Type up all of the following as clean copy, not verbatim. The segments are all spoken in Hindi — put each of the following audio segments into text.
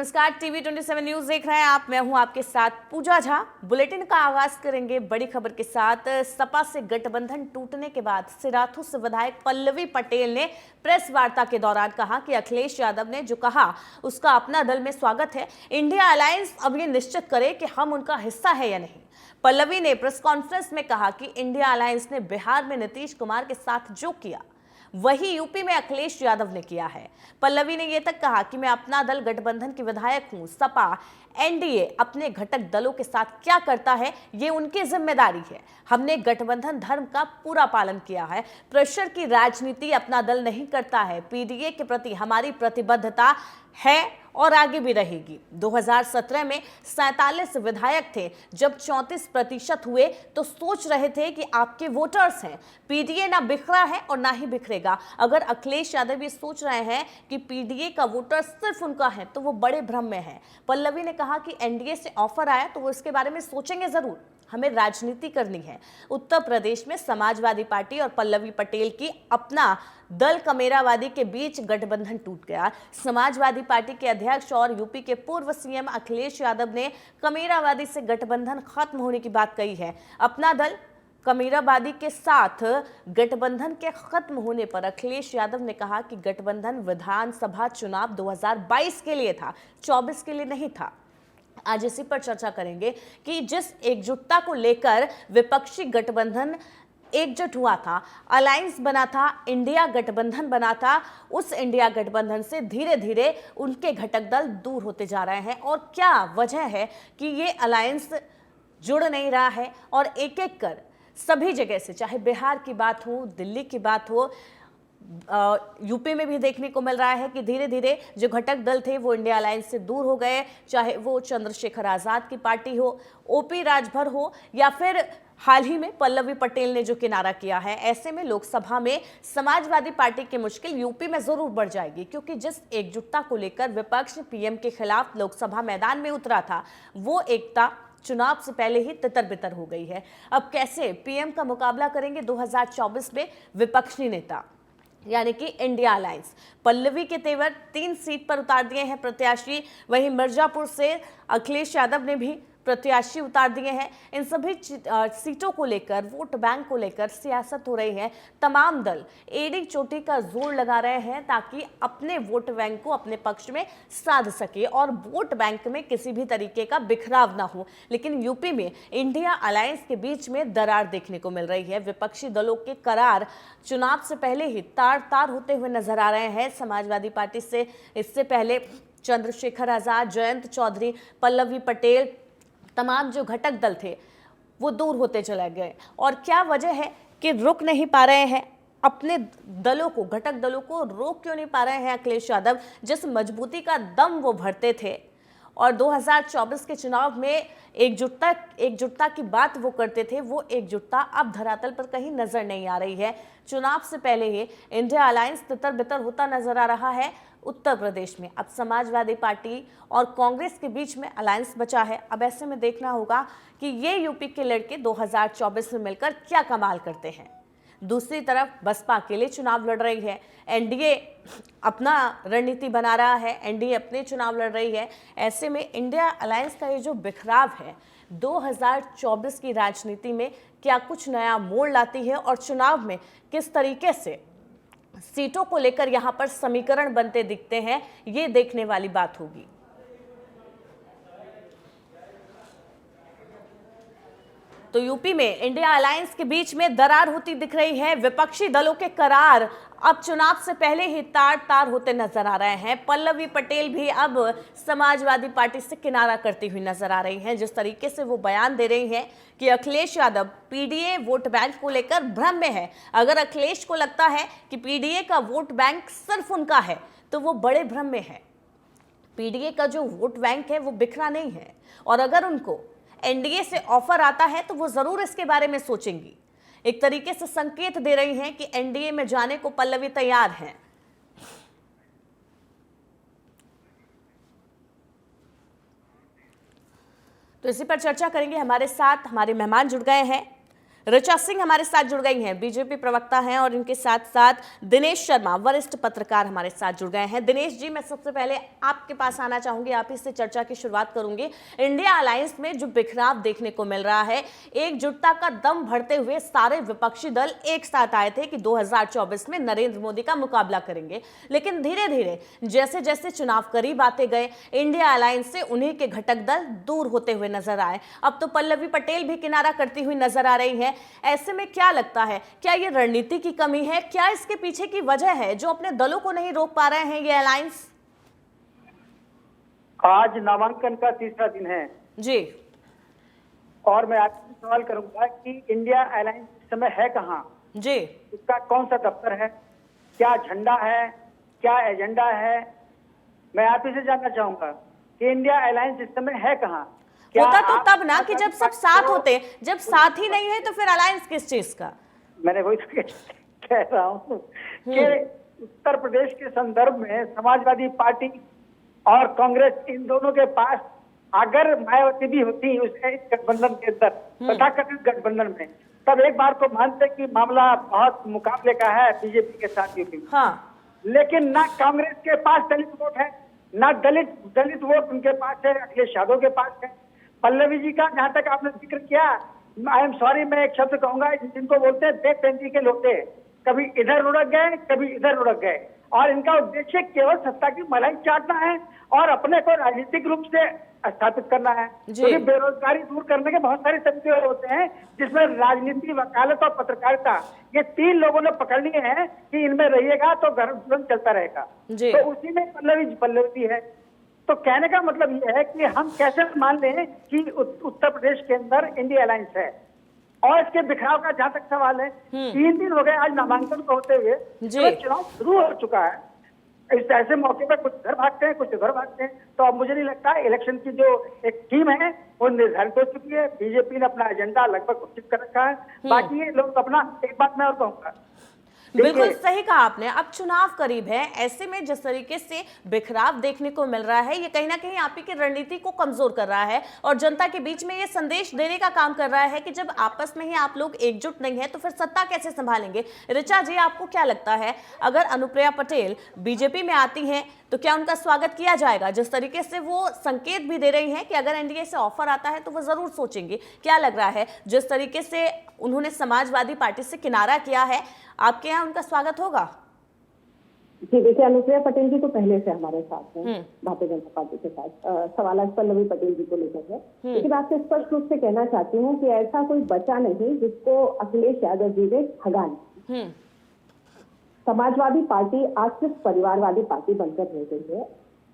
नमस्कार, टीवी 27 न्यूज देख रहे हैं आप। मैं हूं आपके साथ पूजा झा। बुलेटिन का आगाज करेंगे बड़ी खबर के साथ। सपा से गठबंधन टूटने के बाद सिराथू से विधायक पल्लवी पटेल ने प्रेस वार्ता के दौरान कहा कि अखिलेश यादव ने जो कहा उसका अपना दल में स्वागत है। इंडिया अलायंस अब ये निश्चित करे कि हम उनका हिस्सा है या नहीं। पल्लवी ने प्रेस कॉन्फ्रेंस में कहा कि इंडिया अलायंस ने बिहार में नीतीश कुमार के साथ जो किया वही यूपी में अखिलेश यादव ने किया है। पल्लवी ने यह तक कहा कि मैं अपना दल गठबंधन की विधायक हूं। सपा एनडीए अपने घटक दलों के साथ क्या करता है ये उनकी जिम्मेदारी है। हमने गठबंधन धर्म का पूरा पालन किया है। प्रेशर की राजनीति अपना दल नहीं करता है। पीडीए के प्रति हमारी प्रतिबद्धता है और आगे भी रहेगी। 2017 में 47 विधायक थे। जब 34% हुए तो सोच रहे थे कि आपके वोटर्स हैं। पीडीए ना बिखरा है और ना ही बिखरेगा। अगर अखिलेश यादव ये सोच रहे हैं कि पीडीए का वोटर सिर्फ उनका है तो वो बड़े भ्रम में है। पल्लवी ने कहा कि एनडीए से ऑफर आया तो वो इसके बारे में सोचेंगे जरूर। हमें राजनीति करनी है। उत्तर प्रदेश में समाजवादी पार्टी और पल्लवी पटेल की अपना दल कमेरावादी के बीच गठबंधन टूट गया। समाजवादी पार्टी के अध्यक्ष और यूपी के पूर्व सीएम अखिलेश यादव ने कमेरावादी से गठबंधन खत्म होने की बात कही है। अपना दल कमेरावादी के साथ गठबंधन के खत्म होने पर अखिलेश यादव ने कहा कि गठबंधन विधानसभा चुनाव 2022 के लिए था, 24 के लिए नहीं था। आज इसी पर चर्चा करेंगे कि जिस एकजुटता को लेकर विपक्षी गठबंधन एकजुट हुआ था, अलायंस बना था, इंडिया गठबंधन बना था, उस इंडिया गठबंधन से धीरे धीरे उनके घटक दल दूर होते जा रहे हैं। और क्या वजह है कि ये अलायंस जुड़ नहीं रहा है और एक एक कर सभी जगह से, चाहे बिहार की बात हो, दिल्ली की बात हो, यूपी में भी देखने को मिल रहा है कि धीरे धीरे जो घटक दल थे वो इंडिया अलायंस से दूर हो गए। चाहे वो चंद्रशेखर आजाद की पार्टी हो, ओपी राजभर हो, या फिर हाल ही में पल्लवी पटेल ने जो किनारा किया है। ऐसे में लोकसभा में समाजवादी पार्टी की मुश्किल यूपी में जरूर बढ़ जाएगी, क्योंकि जिस एकजुटता को लेकर विपक्ष पीएम के खिलाफ लोकसभा मैदान में उतरा था वो एकता चुनाव से पहले ही तितर बितर हो गई है। अब कैसे पीएम का मुकाबला करेंगे 2024 में विपक्षी नेता यानी कि इंडिया अलायंस। पल्लवी के तेवर 3 सीट पर उतार दिए हैं प्रत्याशी। वहीं मिर्जापुर से अखिलेश यादव ने भी प्रत्याशी उतार दिए हैं। इन सभी सीटों को लेकर, वोट बैंक को लेकर सियासत हो रही है। तमाम दल एड़ी चोटी का जोर लगा रहे हैं ताकि अपने वोट बैंक को अपने पक्ष में साध सके और वोट बैंक में किसी भी तरीके का बिखराव ना हो। लेकिन यूपी में इंडिया अलायंस के बीच में दरार देखने को मिल रही है। विपक्षी दलों के करार चुनाव से पहले ही तार तार होते हुए नजर आ रहे हैं। समाजवादी पार्टी से इससे पहले चंद्रशेखर आजाद, जयंत चौधरी, पल्लवी पटेल, तमाम जो घटक दल थे वो दूर होते चले गए। और क्या वजह है कि रुक नहीं पा रहे हैं अपने दलों को, घटक दलों को रोक क्यों नहीं पा रहे हैं अखिलेश यादव? जिस मजबूती का दम वो भरते थे और 2024 के चुनाव में एकजुटता की बात वो करते थे, वो एकजुटता अब धरातल पर कहीं नजर नहीं आ रही है। चुनाव से पहले ही इंडिया अलायंस तितर बितर होता नजर आ रहा है उत्तर प्रदेश में। अब समाजवादी पार्टी और कांग्रेस के बीच में अलायंस बचा है। अब ऐसे में देखना होगा कि ये यूपी के लड़के 2024 में मिलकर क्या कमाल करते हैं। दूसरी तरफ बसपा अकेले चुनाव लड़ रही है। एनडीए अपना रणनीति बना रहा है, एनडीए अपने चुनाव लड़ रही है। ऐसे में इंडिया अलायंस का ये जो बिखराव है 2024 की राजनीति में क्या कुछ नया मोड़ लाती है और चुनाव में किस तरीके से सीटों को लेकर यहां पर समीकरण बनते दिखते हैं, ये देखने वाली बात होगी। तो यूपी में इंडिया अलायंस के बीच में दरार होती दिख रही है। विपक्षी दलों के करार अब चुनाव से पहले ही तार तार होते नजर आ रहे हैं। पल्लवी पटेल भी अब समाजवादी पार्टी से किनारा करती हुई नजर आ रही हैं। जिस तरीके से वो बयान दे रही हैं कि Akhilesh Yadav PDA vote bank को लेकर भ्रम में है। अगर अखिलेश को लगता है कि पीडीए का वोट बैंक सिर्फ उनका है तो वो बड़े भ्रम में है। पीडीए का जो वोट बैंक है वो बिखरा नहीं है और अगर उनको एनडीए से ऑफर आता है तो वो जरूर इसके बारे में सोचेंगी। एक तरीके से संकेत दे रही हैं कि एनडीए में जाने को पल्लवी तैयार हैं। तो इसी पर चर्चा करेंगे। हमारे साथ हमारे मेहमान जुड़ गए हैं। ऋचा सिंह हमारे साथ जुड़ गई हैं, बीजेपी प्रवक्ता हैं, और इनके साथ साथ दिनेश शर्मा वरिष्ठ पत्रकार हमारे साथ जुड़ गए हैं। दिनेश जी, मैं सबसे पहले आपके पास आना चाहूंगी, आप इससे चर्चा की शुरुआत करूंगी। इंडिया अलायंस में जो बिखराव देखने को मिल रहा है, एकजुटता का दम भरते हुए सारे विपक्षी दल एक साथ आए थे कि 2024 में नरेंद्र मोदी का मुकाबला करेंगे, लेकिन धीरे धीरे जैसे जैसे चुनाव करीब आते गए, इंडिया अलायंस से उन्हीं के घटक दल दूर होते हुए नजर आए। अब तो पल्लवी पटेल भी किनारा करती हुई नजर आ रही है। ऐसे में क्या लगता है, क्या ये रणनीति की कमी है, क्या इसके पीछे की वजह है जो अपने दलों को नहीं रोक पा रहे हैं ये अलायंस? आज नामांकन का तीसरा दिन है जी, और मैं आपसे सवाल करूंगा कि इंडिया अलायंस इस समय है कहाँ जी, उसका कौन सा दफ्तर है, क्या झंडा है, क्या एजेंडा है? मैं आप से जानना चाहूंगा कि इंडिया अलायंस इस समय है कहाँ। होता तो तब ना कि जब सब साथ होते, जब साथ ही नहीं है तो फिर अलायंस किस चीज का? मैंने वही तो कह रहा हूँ कि उत्तर प्रदेश के संदर्भ में समाजवादी पार्टी और कांग्रेस, इन दोनों के पास अगर मायावती भी होती उस गठबंधन के अंदर, तथाकथित गठबंधन में, तब एक बार को मानते कि मामला बहुत मुकाबले का है बीजेपी के साथ यूपी में। हाँ। लेकिन ना कांग्रेस के पास दलित वोट है, ना दलित वोट उनके पास है, अखिलेश यादव के पास है। पल्लवी जी का जहां तक आपने जिक्र किया, आई एम सॉरी, मैं एक शब्द कहूंगा, जिनको बोलते हैं बेपेंदी के लोटे, कभी इधर लुढ़क गए, कभी इधर लुढ़क गए, और इनका उद्देश्य केवल सत्ता की मलाई चाटना है और अपने को राजनीतिक रूप से स्थापित करना है। क्योंकि बेरोजगारी दूर करने के बहुत सारे तरीके होते हैं, जिसमें राजनीति, वकालत और पत्रकारिता, ये तीन लोगों ने पकड़ लिए हैं कि इनमें रहिएगा तो घर जीवन चलता रहेगा। तो उसी में पल्लवी है। तो कहने का मतलब यह है कि हम कैसे मान लें कि उत्तर प्रदेश के अंदर इंडिया अलायंस है। और इसके बिखराव का जहां तक सवाल है, 3 दिन हो गए आज नामांकन को होते हुए, तो चुनाव शुरू हो चुका है। इस ऐसे मौके पर कुछ इधर भागते हैं, कुछ उधर भागते हैं। तो अब मुझे नहीं लगता इलेक्शन की जो एक टीम है वो निर्धारित हो चुकी है। बीजेपी ने अपना एजेंडा लगभग घोषित कर रखा है। बाकी ये लोग अपना, एक बात मैं और कहूंगा, बिल्कुल सही कहा आपने, अब चुनाव करीब है, ऐसे में जिस तरीके से बिखराव देखने को मिल रहा है, ये कहीं ना कहीं आप ही की रणनीति को कमजोर कर रहा है और जनता के बीच में ये संदेश देने का काम कर रहा है कि जब आपस में ही आप लोग एकजुट नहीं है तो फिर सत्ता कैसे संभालेंगे। ऋचा जी, आपको क्या लगता है, अगर अनुप्रिया पटेल बीजेपी में आती हैं तो क्या उनका स्वागत किया जाएगा? जिस तरीके से वो संकेत भी दे रही हैं कि अगर एनडीए से ऑफर आता है तो वो जरूर सोचेंगे, क्या लग रहा है, जिस तरीके से उन्होंने समाजवादी पार्टी से किनारा किया है, आपके यहाँ उनका स्वागत होगा? जी देखिए, अनुप्रिया पटेल जी तो पहले से हमारे साथ हैं भारतीय जनता पार्टी के साथ। सवाल आज पल्लवी पटेल जी को लेकर है, लेकिन आपसे स्पष्ट रूप से कहना चाहती हूँ कि ऐसा कोई बचा नहीं जिसको अखिलेश यादव जी ने ठगा नहीं। समाजवादी पार्टी आज सिर्फ परिवारवादी पार्टी बनकर रह गई है।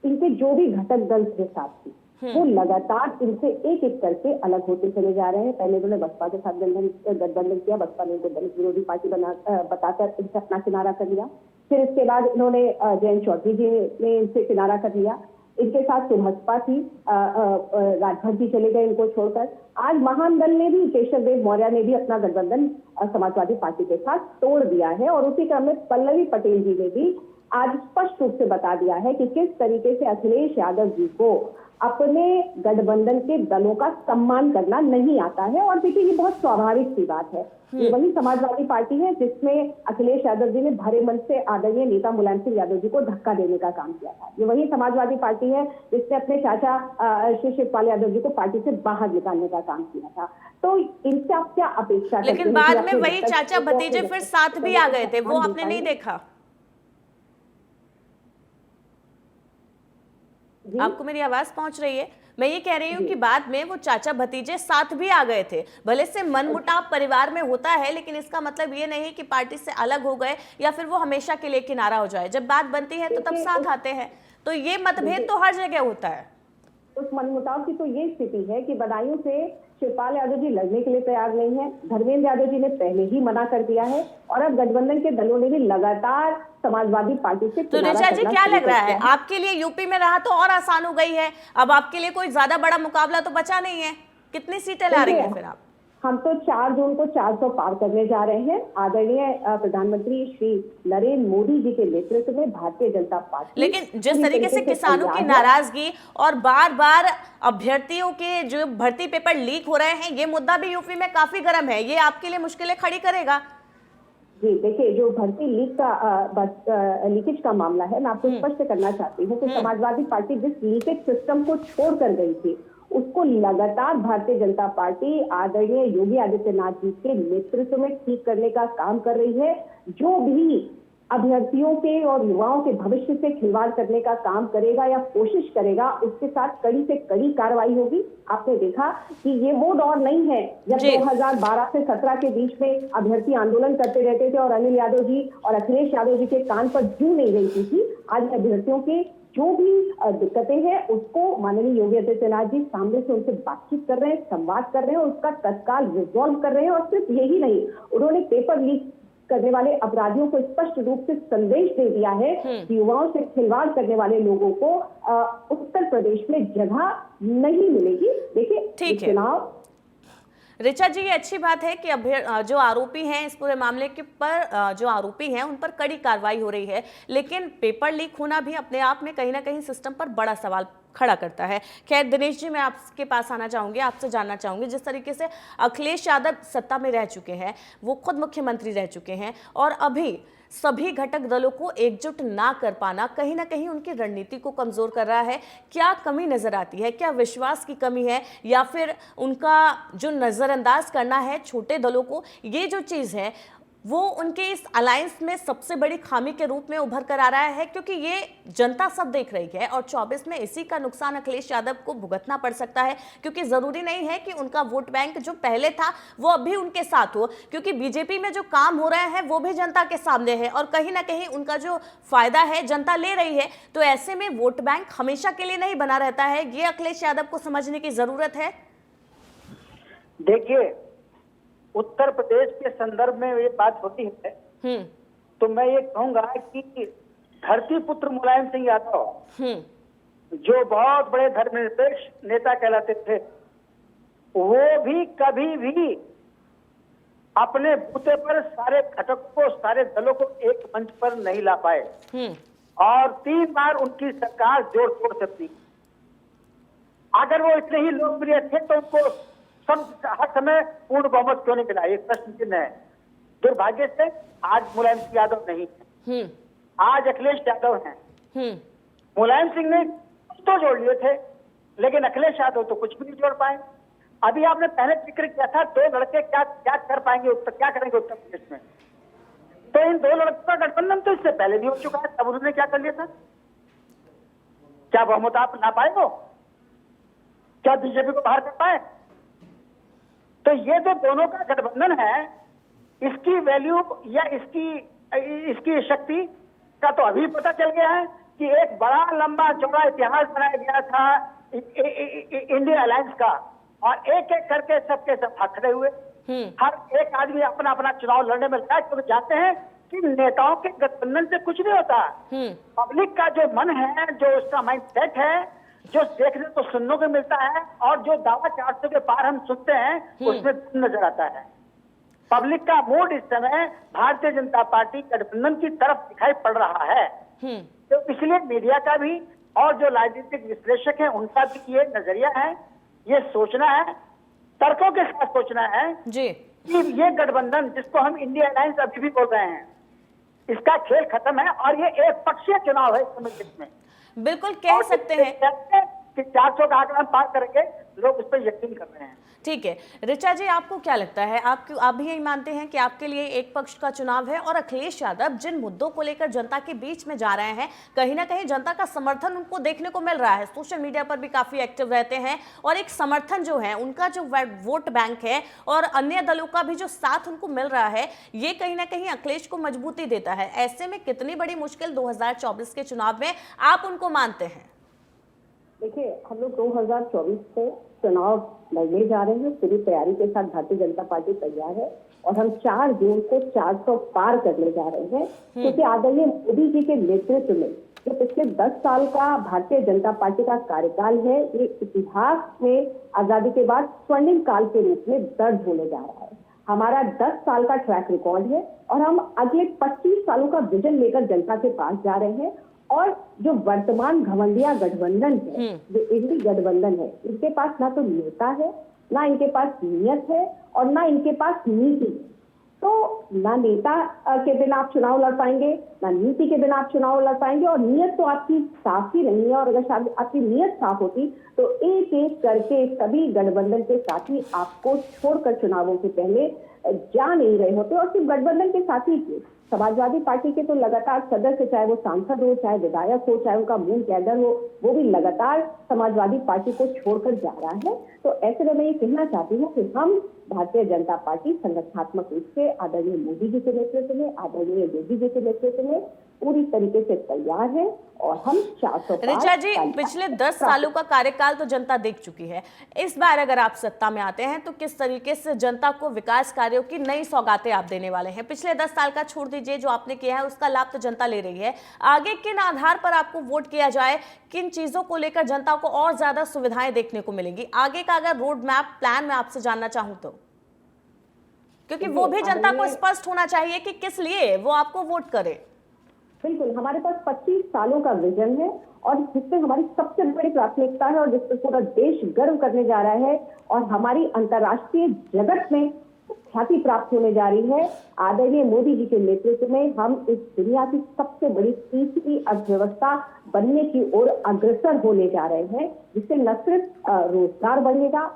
इनके जो भी घटक दल थे साथी, वो लगातार इनसे एक एक करके अलग होते चले जा रहे हैं। पहले उन्होंने बसपा के साथ गठबंधन किया, बसपा ने उनको दलित विरोधी पार्टी बताकर इनसे अपना किनारा कर लिया। फिर इसके बाद इन्होंने जयंत चौधरी जी ने इनसे किनारा कर लिया। इनके साथ सुभाषपा थी, राजभर जी चले गए इनको छोड़कर। आज महान दल ने भी, केशव देव मौर्य ने भी अपना गठबंधन समाजवादी पार्टी के साथ तोड़ दिया है और उसी क्रम में पल्लवी पटेल जी ने भी आज स्पष्ट रूप से बता दिया है कि किस तरीके से अखिलेश यादव जी को अपने गठबंधन के दलों का सम्मान करना नहीं आता है। और देखिए, ये बहुत स्वाभाविक सी बात है। ये वही समाजवादी पार्टी है जिसमें अखिलेश यादव जी ने भरे मन से आदरणीय नेता मुलायम सिंह यादव जी को धक्का देने का काम किया था। ये वही समाजवादी पार्टी है जिसने अपने चाचा श्री शिवपाल यादव जी को पार्टी से बाहर निकालने का काम किया था। तो इनसे आप क्या अपेक्षा करते हैं? लेकिन बाद में वही चाचा भतीजे फिर साथ भी आ गए थे, वो आपने नहीं देखा? आपको मेरी आवाज पहुंच रही है? मैं ये कह रही हूँ कि बाद में वो चाचा भतीजे साथ भी आ गए थे। भले से मनमुटाव परिवार में होता है, लेकिन इसका मतलब ये नहीं कि पार्टी से अलग हो गए या फिर वो हमेशा के लिए किनारा हो जाए। जब बात बनती है तो तब साथ आते हैं। तो ये मतभेद तो हर जगह होता है। उस मनमुटाव की तो ये स्थिति है कि बदायूं से शिवपाल यादव जी लड़ने के लिए तैयार नहीं है। धर्मेंद्र यादव जी ने पहले ही मना कर दिया है और अब गठबंधन के दलों ने भी लगातार समाजवादी पार्टी से। तो ऋचा जी, क्या लग रहा है आपके लिए? यूपी में रहा तो और आसान हो गई है, अब आपके लिए कोई ज्यादा बड़ा मुकाबला तो बचा नहीं है। कितनी सीटें ला रही है फिर आप? हम तो 4 जून को 400 पार करने जा रहे हैं। आदरणीय प्रधानमंत्री श्री नरेंद्र मोदी जी के नेतृत्व में भारतीय जनता पार्टी, लेकिन जिस तरीके से किसानों की नाराजगी और बार बार अभ्यर्थियों के जो भर्ती पेपर लीक हो रहे हैं, ये मुद्दा भी यूपी में काफी गर्म है, ये आपके लिए मुश्किलें खड़ी करेगा? जी देखिए, जो भर्ती लीकेज का मामला है, मैं आपको स्पष्ट करना चाहती हूँ कि समाजवादी पार्टी जिस लीकेज सिस्टम को छोड़ कर गई थी, उसको लगातार भारतीय जनता पार्टी आदरणीय योगी आदित्यनाथ जी के नेतृत्व में ठीक करने का काम कर रही है। जो भी अभ्यर्थियों के और युवाओं के भविष्य से खिलवाड़ करने का काम करेगा या कोशिश करेगा, उसके साथ कड़ी से कड़ी कार्रवाई होगी। आपने देखा कि ये वो दौर नहीं है जब 2012 से 17 के बीच में अभ्यर्थी आंदोलन करते रहते थे और अनिल यादव जी और अखिलेश यादव जी के कान पर जू नहीं रही थी। आज अभ्यर्थियों के जो भी दिक्कतें हैं उसको माननीय योगी आदित्यनाथ जी सामने से उनसे बातचीत कर रहे हैं, संवाद कर रहे हैं और उसका तत्काल रिजॉल्व कर रहे हैं। और सिर्फ यही नहीं, उन्होंने पेपर लीक करने वाले अपराधियों को स्पष्ट रूप से संदेश दे दिया है कि युवाओं से खिलवाड़ करने वाले लोगों को उत्तर प्रदेश में जगह नहीं मिलेगी। देखिए, चुनाव ऋचा जी, ये अच्छी बात है कि जो आरोपी हैं इस पूरे मामले के पर जो आरोपी हैं उन पर कड़ी कार्रवाई हो रही है, लेकिन पेपर लीक होना भी अपने आप में कहीं ना कहीं सिस्टम पर बड़ा सवाल खड़ा करता है। खैर दिनेश जी, मैं आपके पास आना चाहूंगी, आपसे जानना चाहूंगी, जिस तरीके से अखिलेश यादव सत्ता में रह चुके हैं, वो खुद मुख्यमंत्री रह चुके हैं और अभी सभी घटक दलों को एकजुट ना कर पाना कहीं ना कहीं उनकी रणनीति को कमजोर कर रहा है। क्या कमी नजर आती है? क्या विश्वास की कमी है या फिर उनका जो नजरअंदाज करना है छोटे दलों को, ये जो चीज है वो उनके इस अलायंस में सबसे बड़ी खामी के रूप में उभर कर आ रहा है? क्योंकि ये जनता सब देख रही है और 24 में इसी का नुकसान अखिलेश यादव को भुगतना पड़ सकता है, क्योंकि जरूरी नहीं है कि उनका वोट बैंक जो पहले था वो अभी उनके साथ हो, क्योंकि बीजेपी में जो काम हो रहे हैं वो भी जनता के सामने है और कहीं ना कहीं उनका जो फायदा है जनता ले रही है। तो ऐसे में वोट बैंक हमेशा के लिए नहीं बना रहता है, ये अखिलेश यादव को समझने की जरूरत है। देखिए, उत्तर प्रदेश के संदर्भ में ये बात होती है तो मैं ये कहूंगा कि धरती पुत्र मुलायम सिंह यादव जो बहुत बड़े धर्मनिरपेक्ष नेता कहलाते थे, वो भी कभी भी अपने बूते पर सारे घटकों को, सारे दलों को एक मंच पर नहीं ला पाए और 3 बार उनकी सरकार जोड़ तोड़ सकती। अगर वो इतने ही लोकप्रिय थे तो उनको हर समय पूर्ण बहुमत क्यों नहीं मिला? एक प्रश्न चिन्ह है। दुर्भाग्य से आज मुलायम सिंह यादव नहीं है, आज अखिलेश यादव हैं। मुलायम सिंह ने कुछ तो जोड़ लिए थे लेकिन अखिलेश यादव तो कुछ भी नहीं जोड़ पाए। अभी आपने पहले जिक्र किया था 2 लड़के क्या क्या कर पाएंगे, क्या करेंगे उत्तर प्रदेश में, तो इन 2 लड़कों का गठबंधन तो इससे पहले भी हो चुका है। तब उन्होंने क्या कर लिया था? क्या बहुमत आप ना पाए? वो क्या बीजेपी को बाहर कर पाए? तो ये जो दोनों का गठबंधन है, इसकी वैल्यू या इसकी शक्ति का तो अभी पता चल गया है कि एक बड़ा लंबा चौड़ा इतिहास बनाया गया था इंडिया अलायंस का और एक एक करके सबके सब खड़े हुए। हर एक आदमी अपना अपना चुनाव लड़ने में लगा, क्योंकि जानते हैं कि नेताओं के गठबंधन से कुछ नहीं होता। पब्लिक का जो मन है, जो उसका माइंड सेट है, जो देखने को सुनने को मिलता है और जो दावा 400 के पार हम सुनते हैं उसमें नजर आता है। पब्लिक का मूड इस समय भारतीय जनता पार्टी गठबंधन की तरफ दिखाई पड़ रहा है। तो इसलिए मीडिया का भी और जो राजनीतिक विश्लेषक हैं उनका भी ये नजरिया है, ये सोचना है, तर्कों के साथ सोचना है जी कि ये गठबंधन जिसको हम इंडिया अलायंस अभी भी बोल रहे हैं, इसका खेल खत्म है और ये एक पक्षीय चुनाव है इस समय में। बिल्कुल कह सकते हैं कि 400 का आंकड़ा हम पार करेंगे, लोग उस पर यकीन कर रहे हैं। ठीक है ऋचा जी, आपको क्या लगता है, आप भी यही मानते हैं कि आपके लिए एक पक्ष का चुनाव है और अखिलेश यादव जिन मुद्दों को लेकर जनता के बीच में जा रहे हैं, कहीं ना कहीं जनता का समर्थन उनको देखने को मिल रहा है, सोशल मीडिया पर भी काफी एक्टिव रहते हैं और एक समर्थन जो है उनका जो वोट बैंक है और अन्य दलों का भी जो साथ उनको मिल रहा है, ये कहीं ना कहीं अखिलेश को मजबूती देता है। ऐसे में कितनी बड़ी मुश्किल 2024 के चुनाव में आप उनको मानते हैं? देखिए, हम लोग 2024 को चुनाव लड़ने जा रहे हैं, पूरी तैयारी के साथ भारतीय जनता पार्टी तैयार है और हम 4 जून को 400 पार करने जा रहे हैं, क्योंकि आदरणीय मोदी जी के नेतृत्व में जो पिछले 10 साल का भारतीय जनता पार्टी का कार्यकाल है, ये इतिहास में आजादी के बाद स्वर्णिम काल के रूप में दर्ज होने जा रहा है। हमारा 10 साल का ट्रैक रिकॉर्ड है और हम अगले 25 सालों का विजन लेकर जनता के पास जा रहे हैं। और जो वर्तमान घमंडिया गठबंधन है, जो इंडी गठबंधन है, इनके पास ना तो नेता है, ना इनके पास नीयत है और ना इनके पास नीति है। तो ना नेता के बिना आप चुनाव लड़ पाएंगे, ना नीति के बिना आप चुनाव लड़ पाएंगे, और नीयत तो आपकी साफ ही नहीं है। और अगर आपकी नीयत साफ होती तो एक एक करके सभी गठबंधन के साथी आपको छोड़कर चुनावों से पहले जा नहीं रहे होते। और सिर्फ गठबंधन के साथी की, समाजवादी पार्टी के तो लगातार सदस्य, चाहे वो सांसद हो, चाहे विधायक हो, चाहे उनका मूल कैडर हो, वो भी लगातार समाजवादी पार्टी को छोड़कर जा रहा है। तो ऐसे में मैं ये कहना चाहती हूँ कि हम भारतीय जनता पार्टी संगठनात्मक रूप से आदरणीय मोदी जी के नेतृत्व में, आदरणीय योगी जी के नेतृत्व में पूरी तरीके से तैयार है। और हम 405 ऋचा जी, पिछले 10 सालों का कार्यकाल तो जनता देख चुकी है। इस बार अगर आप सत्ता में आते हैं तो किस तरीके से जनता को विकास कार्यों की नई सौगातें आप देने वाले हैं? पिछले 10 साल का छोड़ दीजिए, जो आपने किया है उसका लाभ तो जनता ले रही है। आगे किन आधार पर आपको वोट किया जाए, किन चीजों को लेकर जनता को और ज्यादा सुविधाएं देखने को मिलेंगी? आगे का अगर रोड मैप प्लान मैं आपसे जानना चाहूं तो, क्योंकि वो भी जनता को स्पष्ट होना चाहिए कि किस लिए वो आपको वोट करे। बिल्कुल, हमारे पास 25 सालों का विजन है और जिससे हमारी सबसे बड़ी प्राथमिकता है और जिस पर पूरा देश गर्व करने जा रहा है और हमारी अंतर्राष्ट्रीय जगत में ख्याति प्राप्त होने जा रही है। आदरणीय मोदी जी के नेतृत्व में हम इस दुनिया की सबसे बड़ी तीसरी अर्थव्यवस्था बनने की ओर अग्रसर होने जा रहे हैं, जिससे न सिर्फ रोजगार बढ़ेगा,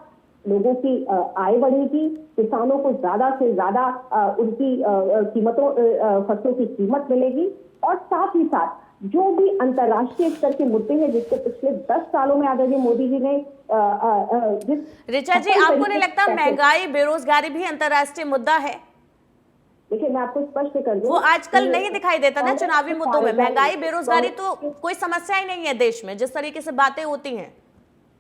लोगों की आय बढ़ेगी, किसानों को ज्यादा से ज्यादा उनकी कीमतों, फसलों की कीमत मिलेगी, और साथ ही साथ जो भी अंतर्राष्ट्रीय स्तर के मुद्दे हैं जिसको पिछले 10 सालों में आदरणीय मोदी जी ने ऋचा जी, आपको नहीं लगता महंगाई, बेरोजगारी भी अंतर्राष्ट्रीय मुद्दा है? देखिए, मैं आपको स्पष्ट कर दूं, वो आजकल नहीं दिखाई देता ना चुनावी मुद्दों में। महंगाई, बेरोजगारी तो कोई समस्या ही नहीं है देश में, जिस तरीके से बातें होती हैं।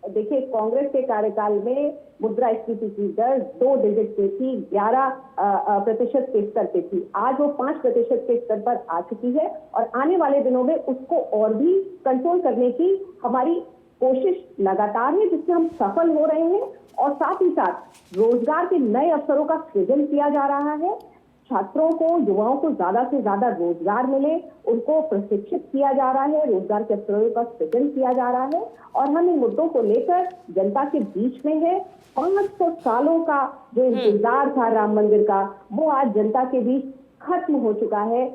देखिए, कांग्रेस के कार्यकाल में मुद्रास्फीति की दर 2 डिजिट पे थी, 11% के स्तर पे थी। आज वो 5% के स्तर पर आ चुकी है और आने वाले दिनों में उसको और भी कंट्रोल करने की हमारी कोशिश लगातार है, जिससे हम सफल हो रहे हैं। और साथ ही साथ रोजगार के नए अवसरों का सृजन किया जा रहा है। छात्रों को, युवाओं को ज्यादा से ज्यादा रोजगार मिले, उनको प्रशिक्षित किया जा रहा है, रोजगार के अवसरों का सृजन किया जा रहा है। और हम इन मुद्दों को लेकर जनता के बीच में है। 500 सालों का जो इंतजार था राम मंदिर का, वो आज जनता के बीच खत्म हो चुका है।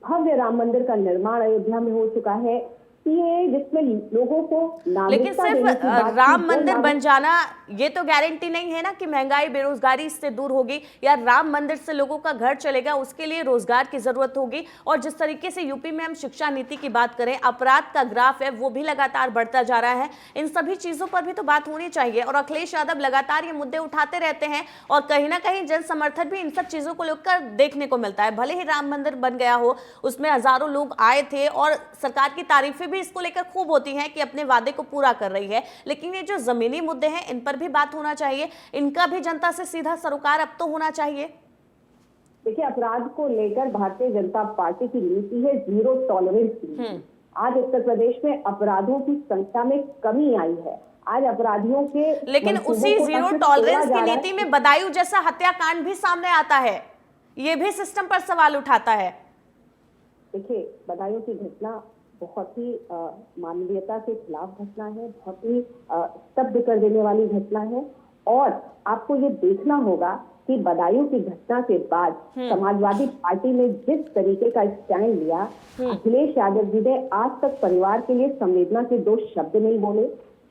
भव्य राम मंदिर का निर्माण अयोध्या में हो चुका है, जिसमें लोगों को लेकिन सिर्फ राम मंदिर बन जाना ये तो गारंटी नहीं है ना कि महंगाई, बेरोजगारी इससे दूर होगी, या राम मंदिर से लोगों का घर चलेगा। उसके लिए रोजगार की जरूरत होगी। और जिस तरीके से यूपी में हम शिक्षा नीति की बात करें, अपराध का ग्राफ है वो भी लगातार बढ़ता जा रहा है। इन सभी चीजों पर भी तो बात होनी चाहिए। और अखिलेश यादव लगातार ये मुद्दे उठाते रहते हैं और कहीं ना कहीं जन समर्थन भी इन सब चीजों को लेकर देखने को मिलता है। भले ही राम मंदिर बन गया हो, उसमें हजारों लोग आए थे और सरकार की तारीफें भी इसको लेकर खूब होती हैं कि अपने वादे को पूरा कर रही है, लेकिन ये जो जमीनी मुद्दे हैं इन पर भी बात होना चाहिए। इनका भी जनता से सीधा सरोकार अब तो होना चाहिए। देखिए, अपराध को लेकर भारतीय जनता पार्टी की नीति है जीरो टॉलरेंस की। आज उत्तर प्रदेश में अपराधों की संख्या में कमी आई है। आज अपराधियों के, लेकिन उसी जीरो टॉलरेंस की नीति में बदायूं जैसा हत्याकांड भी सामने आता है, ये भी सिस्टम पर सवाल उठाता है। देखिए, बदायूं की घटना बहुत ही मानवीयता के खिलाफ घटना है, बहुत ही स्तब्ध कर देने वाली घटना है। और आपको ये देखना होगा कि बदायूं की घटना के बाद समाजवादी पार्टी ने जिस तरीके का स्टैंड लिया, अखिलेश यादव जी ने आज तक परिवार के लिए संवेदना के 2 शब्द नहीं बोले।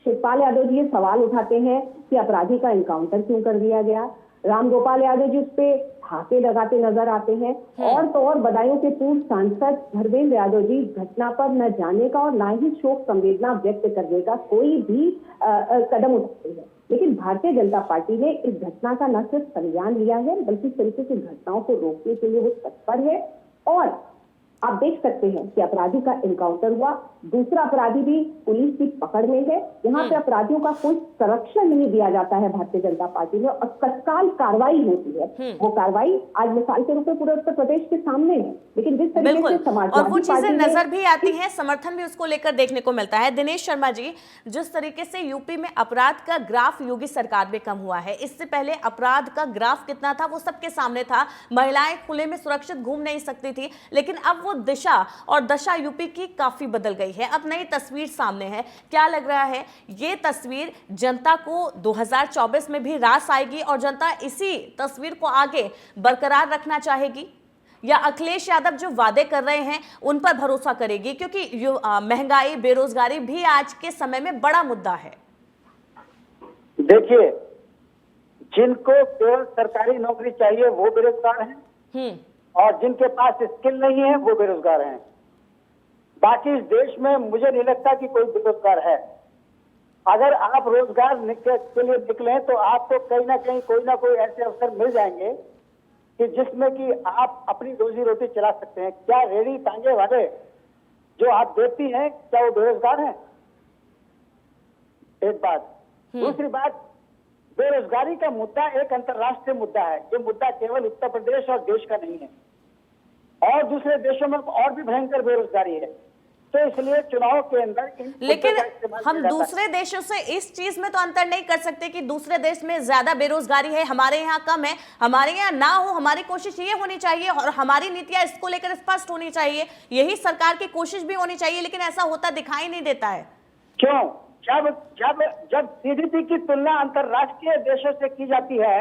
शिवपाल यादव जी ये सवाल उठाते हैं कि अपराधी का एनकाउंटर क्यों कर दिया गया। रामगोपाल यादव जी उस पे धाके लगाते नजर आते हैं। और तो और बदायूं के पूर्व सांसद धर्मेंद्र यादव जी घटना पर न जाने का और न ही शोक संवेदना व्यक्त करने का कोई भी कदम उठाते हैं। लेकिन भारतीय जनता पार्टी ने इस घटना का न सिर्फ संज्ञान लिया है, बल्कि इस तरीके की घटनाओं को रोकने के लिए वो तत्पर है। और आप देख सकते हैं कि अपराधी का एनकाउंटर हुआ, दूसरा अपराधी भी पुलिस की पकड़ में है। यहाँ पे अपराधियों का कोई संरक्षण नहीं दिया जाता है भारतीय जनता पार्टी में, और तत्काल कार्रवाई होती है। वो कार्रवाई आज मिसाल के रूप में पूरे उत्तर प्रदेश के सामने है, लेकिन जिस तरीके से समाजवादी और वो चीजें पार्टी नजर भी आती हैं, समर्थन भी उसको लेकर देखने को मिलता है। दिनेश शर्मा जी, जिस तरीके से यूपी में अपराध का ग्राफ योगी सरकार में कम हुआ है, इससे पहले अपराध का ग्राफ कितना था वो सबके सामने था, महिलाएं खुले में सुरक्षित घूम नहीं सकती थी, लेकिन अब वो दिशा और दशा यूपी की काफी बदल गई है। अब नई तस्वीर सामने है। क्या लग रहा है ये तस्वीर जनता को 2024 में भी रास आएगी और जनता इसी तस्वीर को आगे बरकरार रखना चाहेगी, या अखिलेश यादव जो वादे कर रहे हैं उन पर भरोसा करेगी? क्योंकि महंगाई, बेरोजगारी भी आज के समय में बड़ा मुद्दा है। देखिए, जिनको केवल सरकारी नौकरी चाहिए वो बेरोजगार हैं, और जिनके पास स्किल नहीं है वो बेरोजगार हैं। बाकी इस देश में मुझे नहीं लगता कि कोई बेरोजगार है। अगर आप रोजगार के लिए निकले तो आपको कहीं ना कहीं कोई ना कोई ऐसे अवसर मिल जाएंगे कि जिसमें कि आप अपनी रोजी रोटी चला सकते हैं। क्या रेडी टांगे वाले जो आप देखती हैं, क्या वो बेरोजगार हैं? एक बात। दूसरी बात, बेरोजगारी का मुद्दा एक अंतर्राष्ट्रीय मुद्दा है। ये मुद्दा केवल उत्तर प्रदेश और देश का नहीं है, और दूसरे देशों में और भी भयंकर बेरोजगारी है। तो इसलिए चुनाव के अंदर लेकिन हम दूसरे देशों से इस चीज में तो अंतर नहीं कर सकते कि दूसरे देश में ज्यादा बेरोजगारी है, हमारे यहाँ कम है। हमारे यहाँ ना हो, हमारी कोशिश ये होनी चाहिए और हमारी नीतियां इसको लेकर स्पष्ट होनी चाहिए, यही सरकार की कोशिश भी होनी चाहिए, लेकिन ऐसा होता दिखाई नहीं देता है। क्यों? जब जीडीपी की तुलना अंतर्राष्ट्रीय देशों से की जाती है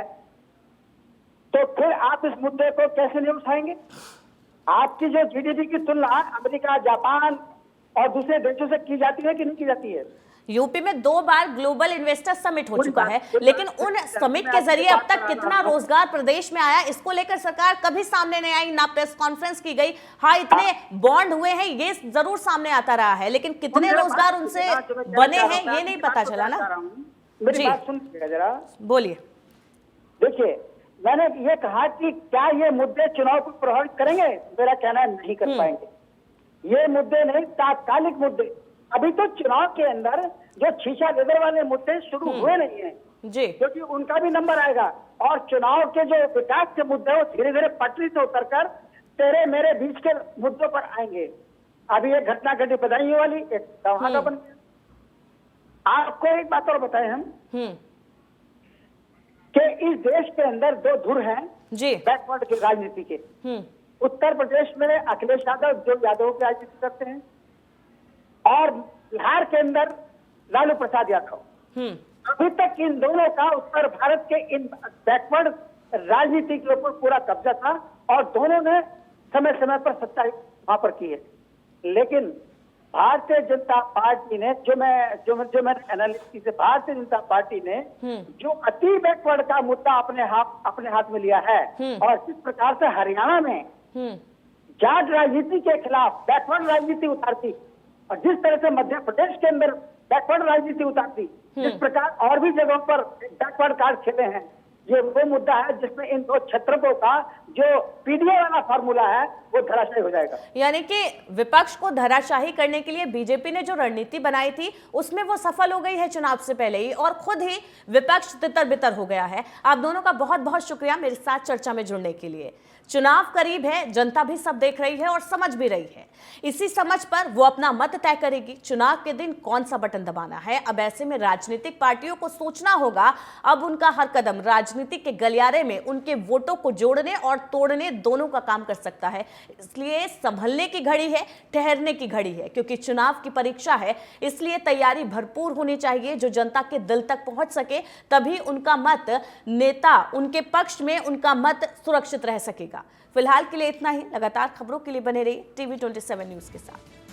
तो फिर आप इस मुद्दे को कैसे नहीं उठाएंगे? आपकी जो जीडीपी की तुलना अमेरिका, जापान और दूसरे देशों से की जाती है कि नहीं की जाती है? यूपी में 2 बार ग्लोबल इन्वेस्टर समिट हो चुका है, लेकिन उन समिट के जरिए अब तक कितना रोजगार प्रदेश में आया, इसको लेकर सरकार कभी सामने नहीं आई, ना प्रेस कॉन्फ्रेंस की गई। हाँ, इतने बॉन्ड हुए हैं ये जरूर सामने आता रहा है, लेकिन कितने रोजगार उनसे बने हैं ये नहीं पता चला ना। मेरी बात सुनिएगा जरा। बोलिए। देखिए, मैंने ये कहा कि क्या ये मुद्दे चुनाव को प्रभावित करेंगे? मेरा कहना है नहीं कर पाएंगे। ये मुद्दे नहीं, तात्कालिक मुद्दे। अभी तो चुनाव के अंदर जो शीशा लेदर वाले मुद्दे शुरू हुए नहीं है जी, क्योंकि उनका भी नंबर आएगा, और चुनाव के जो विकास के मुद्दे हैं वो धीरे धीरे पटरी से उतरकर तेरे मेरे बीच के मुद्दों पर आएंगे। अभी एक घटना घटी बधाइयों वाली, एक धमाका बन गया। आपको एक बात और बताएं हम कि इस देश के अंदर 2 धुर हैं जी, बैकवर्ड की राजनीति के। उत्तर प्रदेश में अखिलेश यादव जो यादव की राजनीति करते हैं, और बिहार के अंदर लालू प्रसाद यादव। अभी तक इन दोनों का उत्तर भारत के इन बैकवर्ड राजनीति के ऊपर पूरा कब्जा था, और दोनों ने समय समय पर सत्ता वहां पर की है। लेकिन भारतीय जनता पार्टी ने जो मैंने एनालिसिस की, भारतीय जनता पार्टी ने जो अति बैकवर्ड का मुद्दा अपने हाथ में लिया है, और जिस प्रकार से हरियाणा में जाट राजनीति के खिलाफ बैकवर्ड राजनीति उतारती, और जिस तरह से मध्य प्रदेश के अंदर बैकवर्ड राजनीति उतारती, जिस प्रकार और भी जगहों पर बैकवर्ड कार्ड खेले हैं, ये वो मुद्दा है जिसमें इन 2 छत्रपों का जो पीडीए वाला फार्मूला है वो धराशायी हो जाएगा। यानी कि विपक्ष को धराशायी करने के लिए बीजेपी ने जो रणनीति बनाई थी उसमें वो सफल हो गई है चुनाव से पहले ही, और खुद ही विपक्ष तितर बितर हो गया है। आप दोनों का बहुत बहुत शुक्रिया मेरे साथ चर्चा में जुड़ने के लिए। चुनाव करीब है, जनता भी सब देख रही है और समझ भी रही है। इसी समझ पर वो अपना मत तय करेगी, चुनाव के दिन कौन सा बटन दबाना है। अब ऐसे में राजनीतिक पार्टियों को सोचना होगा, अब उनका हर कदम राजनीति के गलियारे में उनके वोटों को जोड़ने और तोड़ने दोनों का काम कर सकता है। इसलिए संभलने की घड़ी है, ठहरने की घड़ी है, क्योंकि चुनाव की परीक्षा है। इसलिए तैयारी भरपूर होनी चाहिए, जो जनता के दिल तक पहुंच सके, तभी उनका मत नेता, उनके पक्ष में उनका मत सुरक्षित रह सकेगा। फिलहाल के लिए इतना ही। लगातार खबरों के लिए बने रहिए TV 27 न्यूज के साथ।